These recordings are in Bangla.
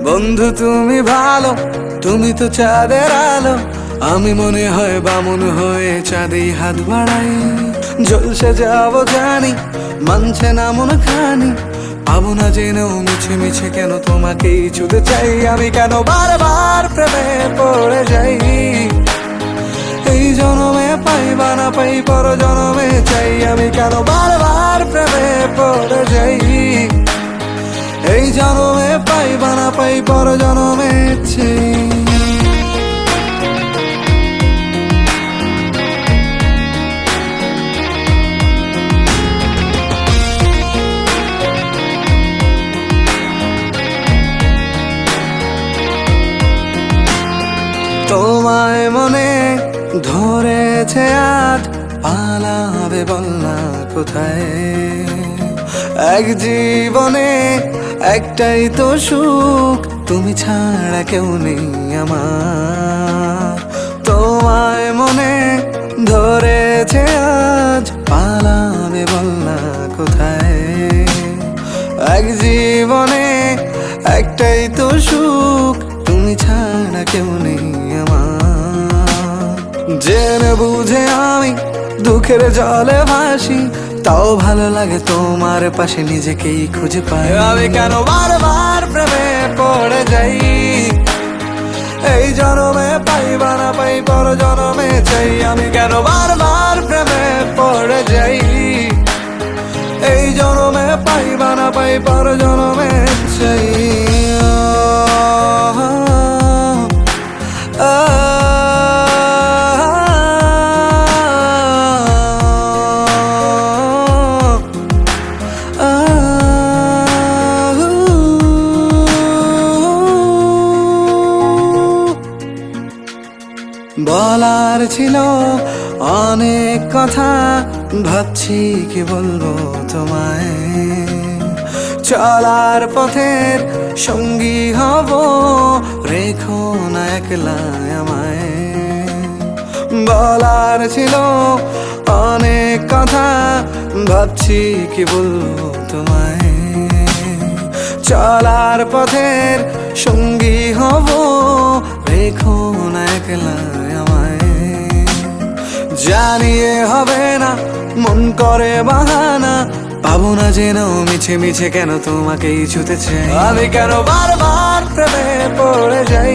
বন্ধু তুমি ভালো, তুমি তো চাঁদের আলো। আমি মনে হয় বামুন হয়ে চাঁদেই হাত বাড়াই। জলসে যাবো জানি, মানছে না মন খানি। পাবো না জেনেও মিছে মিছে কেন তোমাকেই ছুতে চাই। আমি কেন বারবার প্রেমে পড়ে যাই। এই জনমে পাই বা না পাই, পর জনমে চাই। আমি কেন বারবার প্রেমে পড়ে যাই। এই জনমে পাই বা না পাই, পর জনমে চাই। তোমায় মনে ধরেছে আজ, পালাবে বল না কোথায়। এক জীবনে একটাই তো সুখ, তুমি ছাড়া কেউ নেই আমার। তোমায় মনে ধরেছে আজ, পালাবে বল না কোথায়। এক জীবনে একটাই তো সুখ, তুমি ছাড়া কেউ নেই আমার। জেনে বুঝে আমি দুঃখের জলে ভাসি, তাও ভালো লাগে তোমার পাশে নিজেকেই খুঁজে পাই। আমি কেন বারবার প্রেমে পড়ে যাই। এই জনমে পাই বা না পাই, পর জনমে চাই। আমি কেন বারবার প্রেমে পড়ে যাই। এই জনমে পাই বা না পাই, পর জনমে চাই। বলার ছিল অনেক কথা, ভাবছি কি বলবো তোমায়। চলার পথের সঙ্গী হব, রেখো না একলা আমায়। বলার ছিল অনেক কথা, ভাবছি কি বলবো তোমায়। চলার পথের সঙ্গী হব, রেখো না একলা আমায়। জানিয়ে হবে না, মন করে বাহানা। পাবো না জেনেও মিছে মিছে কেন তোমাকেই ছুতে চাই। আমি কেন বারবার প্রেমে পড়ে যাই।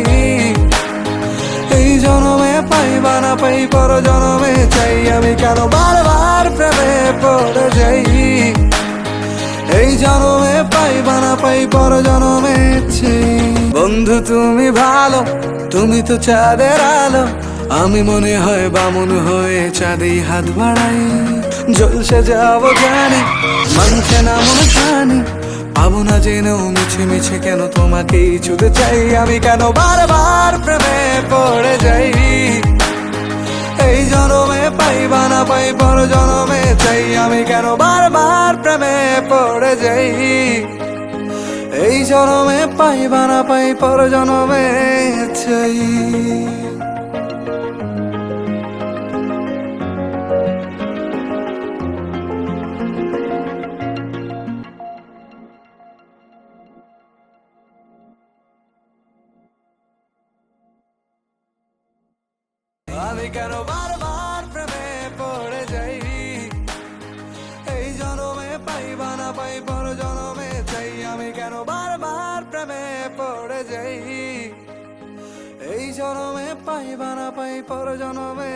এই জনমে পাই বা না পাই, পর জনমে চাই। আমি কেন বারবার প্রেমে পড়ে যাই। এই জনমে পাই বা না পাই, পর জনমে চাই। বন্ধু তুমি ভালো, তুমি তো চাঁদের আলো। আমি মনে হয় বামুন হয়ে চাঁদেই হাত বাড়াই। জলসে যাবো জানি, মানছে না মন খানি। পাবো না জেনেও মিছে মিছে কেন তোমাকেই ছুতে চাই। আমি কেন বারবার প্রেমে পড়ে যাই। এই জনমে পাই বা না পাই, পর জনমে চাই। আমি কেন বারবার প্রেমে পড়ে যাই। এই জনমে পাই বা না পাই, পর জনমে চাই। আমি কেন বারবার প্রেমে পড়ে যাই। এই জনমে পাই বা না পাই, পর জনমে চাই। আমি কেন বারবার প্রেমে পড়ে যাই। এই জনমে পাই বা না পাই, পর জনমে